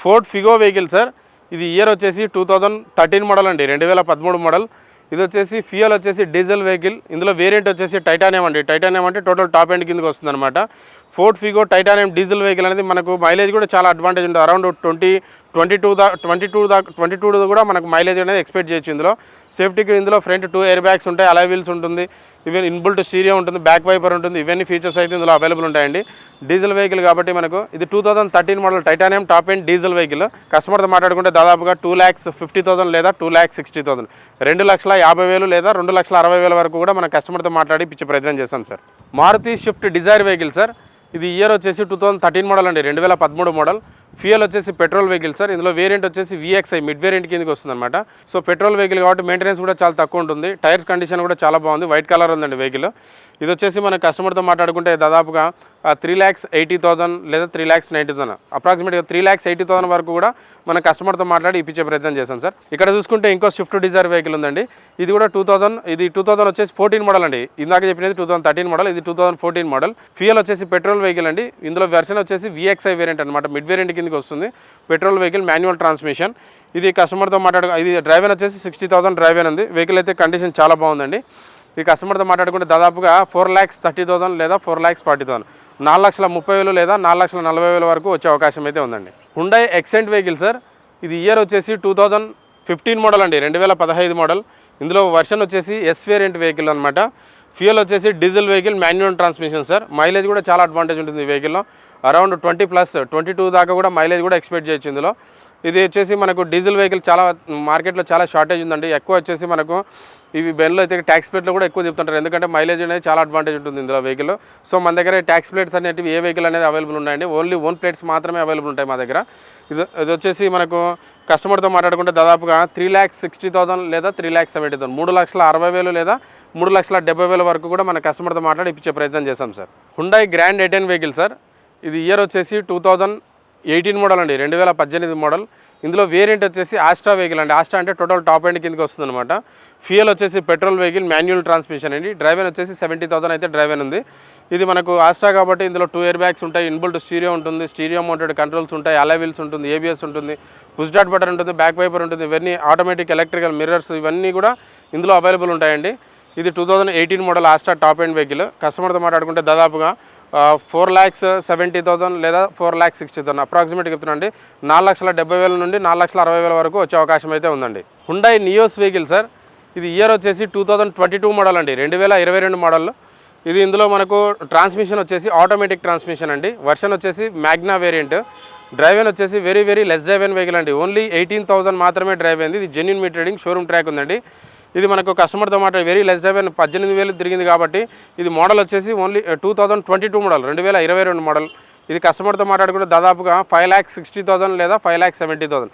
Ford Figo vehicle sir. ఇది year వచ్చేసి 2013 model అండి, 2013 మోడల్. ఇది వచ్చేసి ఫ్యూయల్ వచ్చేసి డీజిల్ వెహికల్. ఇందులో వేరియంట్ వచ్చేసి టైటానియం అండి. టైటానియం అంటే టోటల్ టాప్ ఎండ్ కిందకి వస్తుంది అనమాట. Ford Figo titanium diesel vehicle అనేది మనకు మైలేజ్ కూడా చాలా అడ్వాంటేజ్ ఉంటుంది. అరౌండ్ 22 కూడా మనకు మైలేజ్ అనేది ఎక్స్పెక్ట్ చేయొచ్చు. ఇందులో సేఫ్టీకి ఇందులో ఫ్రంట్ 2 ఎయిర్ బ్యాగ్స్ ఉంటాయి, అలాయ్ వీల్స్ ఉంటుంది, ఈవెన్ ఇన్బుల్ట్ స్టీరియో ఉంటుంది, బ్యాక్ వైపర్ ఉంటుంది. ఇవన్నీ ఫీచర్స్ అయితే ఇందులో అవైలబుల్ ఉంటాయండి. డీజిల్ వెహికల్ కాబట్టి మనకు ఇది 2013 model titanium top end diesel vehicle. కస్టమర్తో మాట్లాడుకుంటే దాదాపుగా 2,50,000 లేదా 2,60,000, 2,50,000 లేదా 2,60,000 వరకు కూడా మన కస్టమర్తో మాట్లాడి పిచ్చే ప్రయత్నం చేస్తాం sir. Maruti Swift Dzire vehicle sir. ఇది ఇయర్ వచ్చేసి 2013 మోడల్ అండి, 2013 మోడల్. ఫ్యూయల్ వచ్చేసి పెట్రోల్ వెహికల్ సార్. ఇందులో వేరియంట్ వచ్చేసి VXI మిడ్ వేరియంట్ కిందకి వస్తుంది అనమాట. సో పెట్రోల్ వెహికల్ కాబట్టి మెయింటెనెన్స్ కూడా చాలా తక్కువ ఉంటుంది. టైర్స్ కండిషన్ కూడా చాలా బాగుంది, వైట్ కలర్ ఉందండి వెహికల్. ఇది వచ్చేసి మన కస్టమర్తో మాట్లాడుకుంటే దాదాపుగా 3,80,000 లేదా 3,90,000, అప్రాక్సిమేట్గా 3,80,000 వరకు కూడా మన కస్టమర్తో మాట్లాడి ఇప్పించే ప్రయత్నం చేస్తాం సార్. ఇక్కడ చూసుకుంటే ఇంకో స్విఫ్ట్ డిజైర్ వెహికల్ ఉందండి. ఇది కూడా 2000 వచ్చేసి 14 మోడల్ అండి. ఇందాక చెప్పినది 2013 మోడల్, ఇది 2014 మోడల్. ఫ్యూయల్ వచ్చేసి పెట్రోల్ వెహికల్ అండి. ఇందులో వెర్షన్ వచ్చేసి VXI వేరియంట్ అనమాట, మిడ్ వేరియంట్ కిందకి వస్తుంది. Petrol vehicle, manual transmission. ఇది కస్టమర్తో ఇది డ్రైవెన్ వచ్చేసి 60,000 డ్రైవెన్ ఉంది. వెహికల్ అయితే కండిషన్ చాలా బాగుందండి. ఈ కస్టమర్తో మాట్లాడుకుంటే దాదాపుగా 4,30,000 లేదా 4,40,000, 4,30,000 లేదా 4,40,000 వరకు వచ్చే అవకాశం అయితే ఉందండి. Hyundai Xcent vehicle sir. ఇది ఇయర్ వచ్చేసి 2015 మోడల్ అండి, 2015 మోడల్. ఇందులో వర్షన్ వచ్చేసి ఎస్ వేరియంట్ వెహికల్ అనమాట. ఫ్యూయల్ వచ్చేసి diesel vehicle, manual transmission sir. Mileage కూడా చాలా అడ్వాంటేజ్ ఉంటుంది ఈ వెహికల్లో. అరౌండ్ 20+, 22 దాకా కూడా మైలేజ్ కూడా ఎక్స్పెక్ట్ చేయొచ్చు ఇందులో. ఇది వచ్చేసి మనకు డీజిల్ వెహికల్ చాలా మార్కెట్లో చాలా షార్టేజ్ ఉందండి. ఎక్కువ వచ్చేసి మనకు ఇవి బెన్లో అయితే ట్యాక్స్ ప్లేట్లో కూడా ఎక్కువ చెప్తుంటారు, ఎందుకంటే మైలేజ్ అనేది చాలా అడ్వాంటేజ్ ఉంటుంది ఇందులో వెహికల్. సో మన దగ్గర ట్యాక్స్ ప్లేట్స్ అనేవి ఏ వెహికల్ అనేది అవైలబుల్ ఉన్నాయండి, ఓన్లీ ఓన్ ప్లేట్స్ మాత్రమే అవైలబుల్ ఉంటాయి మా దగ్గర. ఇది వచ్చేసి మనకు కస్టమర్తో మాట్లాడుకుంటే దాదాపుగా 3,60,000 లేదా 3,70,000, 3,60,000 లేదా 3,70,000 వరకు కూడా మన కస్టమర్తో మాట్లాడి ఇప్పించే ప్రయత్నం చేస్తాం సార్. హుండాయ్ గ్రాండ్ ఎటెన్ వెహికల్ సార్. ఇది ఇయర్ వచ్చేసి 2018 మోడల్ అండి, 2018 మోడల్. ఇందులో వేరియంట్ వచ్చేసి ఆస్ట్రా వెహికల్ అండి. ఆస్ట్రా అంటే టోటల్ టాప్ ఎండ్ కిందకి వస్తుంది అనమాట. ఫ్యూయల్ వచ్చేసి పెట్రోల్ వెహికల్, మాన్యువల్ ట్రాన్స్మిషన్ అండి. డ్రైవెన్ వచ్చేసి 70,000 అయితే డ్రైవెన్ ఉంది. ఇది మనకు ఆస్ట్రా కాబట్టి ఇందులో 2 ఎయిర్ బ్యాగ్స్ ఉంటాయి, ఇన్బుల్ట్ స్టీరియో ఉంటుంది, స్టీరియో మౌంటెడ్ కంట్రోల్స్ ఉంటాయి, అలాయ్ వీల్స్ ఉంటుంది, ABS ఉంటుంది, పుష్ స్టార్ట్ బటన్ ఉంటుంది, బ్యాక్ వైపర్ ఉంటుంది, ఇవన్నీ ఆటోమేటిక్ ఎలక్ట్రికల్ మిర్రర్స్ ఇవన్నీ కూడా ఇందులో అవైలబుల్ ఉంటాయండి. ఇది 2018 మోడల్ ఆస్ట్రా టాప్ ఎండ్ వెహికల్. కస్టమర్తో మాట్లాడుకుంటే దాదాపుగా 4,70,000 లేదా 4,60,000, అప్రాక్సిమేట్గా చెప్తున్నాండి 4,70,000 నుండి 4,60,000 వరకు వచ్చే అవకాశం అయితే ఉందండి. Hyundai Nios vehicle sir. ఇది ఇయర్ వచ్చేసి 2022 మోడల్ అండి, 2022 మోడల్. ఇది ఇందులో మనకు ట్రాన్స్మిషన్ వచ్చేసి ఆటోమేటిక్ ట్రాన్స్మిషన్ అండి. వర్షన్ వచ్చేసి మ్యాగ్నా వేరియంట్. డ్రైవెన్ వచ్చేసి వెరీ లెస్ డ్రైవెన్ వెహికల్ అండి. ఓన్లీ 18,000 మాత్రమే డ్రైవ్ అయింది. ఇది genuine meter reading, showroom track ఉందండి. ఇది మనకు కస్టమర్తో మాట్లాడి వెరీ లెస్ డ్రైవెన్ 18,000 తిరిగింది కాబట్టి ఇది మోడల్ వచ్చేసి ఓన్లీ 2022 మోడల్, 2022 మోడల్. ఇది కస్టమర్తో మాట్లాడుకుంటే దాదాపుగా 5,60,000 లేదా 5,70,000,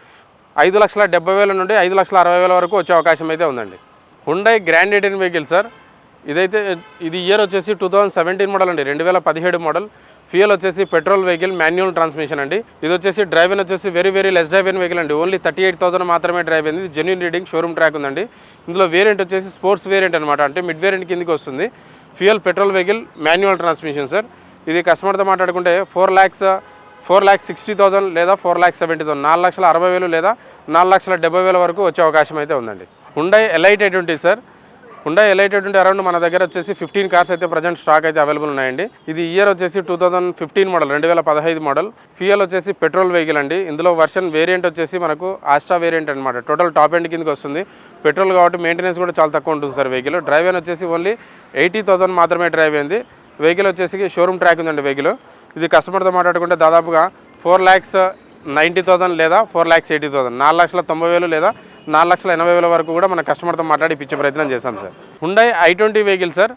5,70,000 నుండి 5,60,000 వరకు వచ్చే అవకాశం అయితే ఉందండి. హుండాయ్ గ్రాండ్ ఎటెన్ వెహికల్ సార్. ఇది ఇయర్ వచ్చేసి 2017 మోడల్ అండి, 2017 మోడల్. ఫ్యూయల్ వచ్చేసి పెట్రోల్ వెహికల్, మాన్యువల్ ట్రాన్స్మిషన్ అండి. ఇది వచ్చేసి డ్రైవెన్ వచ్చేసి వెరీ లెస్ డ్రైవెన్ వెహికల్ అండి. ఓన్లీ 38,000 మాత్రమే డ్రైవ్ అయింది. ఇది జెన్యూన్ రీడింగ్, షోరూమ్ ట్రాక్ ఉందండి. ఇందులో వేరియంట్ వచ్చేసి స్పోర్ట్స్ వేరియంట్ అనమాట, అంటే మిడ్ వేరియంట్ కిందకి వస్తుంది. Fuel petrol vehicle, manual transmission sir. ఇది కస్టమర్తో మాట్లాడుకుంటే 4,60,000 లేదా 4,70,000, 4,60,000 లేదా 4,70,000 వరకు వచ్చే అవకాశం అయితే ఉందండి. Hyundai elite i20 sir. Hyundai elite i20 around మన దగ్గర వచ్చేసి 15 కార్స్ అయితే ప్రజెంట్ స్టాక్ అయితే అవైలబుల్ ఉన్నాయండి. ఇది ఇయర్ వచ్చేసి 2015 మోడల్, 2015 మోడల్. ఫ్యూయల్ వచ్చేసి పెట్రోల్ వెహికల్ అండి. ఇందులో వర్షన్ వేరియంట్ వచ్చేసి మనకు ఆస్ట్రా వేరియంట్ అనమాట. టోటల్ టాప్ ఎండ్ కిందకి వస్తుంది. పెట్రోల్ కాబట్టి మెయింటెనెన్స్ కూడా చాలా తక్కువ ఉంటుంది సార్ వెహికల్. డ్రైవ్ వచ్చేసి ఓన్లీ 80,000 మాత్రమే డ్రైవ్ అయింది. వెహికల్ వచ్చేసి షోరూమ్ ట్రాక్ ఉందండి వెహికల్. ఇది కస్టమర్తో మాట్లాడుకుంటే దాదాపుగా 4,90,000 లేదా 4,80,000, 4,90,000 లేదా 4,80,000 వరకు కూడా మన కస్టమర్తో మాట్లాడి ఇప్పించే ప్రయత్నం చేస్తాం sir. Hyundai i20 vehicle sir.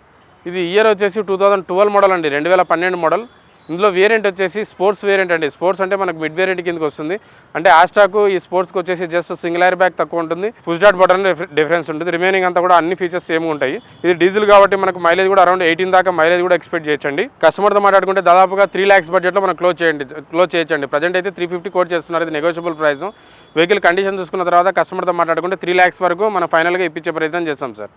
ఇది ఇయర్ వచ్చేసి 2012 మోడల్ అండి, 2012 మోడల్. ఇందులో వేరియంట్ వచ్చేసి స్పోర్ట్స్ వేరియంట్ అండి. స్పోర్ట్స్ అంటే మనకు మిడ్ వేరియంట్ కిందకి వస్తుంది. అంటే ఆస్ట్రాకు ఈ స్పోర్ట్స్కి వచ్చేసి జస్ట్ సింగిల్ ఎయిర్ బ్యాగ్ తక్కువ ఉంటుంది, పుష్ స్టార్ట్ బటన్ డిఫరెన్స్ ఉంటుంది. రిమైనింగ్ అంతా కూడా అన్ని ఫీచర్స్ సేమ్ ఉంటాయి. ఇది డీజిల్ కాబట్టి మనకు మైలేజ్ కూడా అరౌండ్ 18 దాకా మైలేజ్ కూడా ఎక్స్పెక్ట్ చేయొచ్చండి. కస్టమర్తో మాట్లాడుకుంటే దాదాపుగా 3 lakhs బడ్జెట్లో మనం క్లోజ్ చేయొచ్చండి. ప్రజెంట్ అయితే 350 కోట్ చేస్తున్నారు. ఇది నెగోషియబుల్ ప్రైస్. వెహికల్ కండిషన్ చూసుకున్న తర్వాత కస్టమర్తో మాట్లాడుకుంటే 3 lakhs వరకు మనం ఫైనల్గా ఇప్పించే ప్రయత్నం చేస్తాం సార్.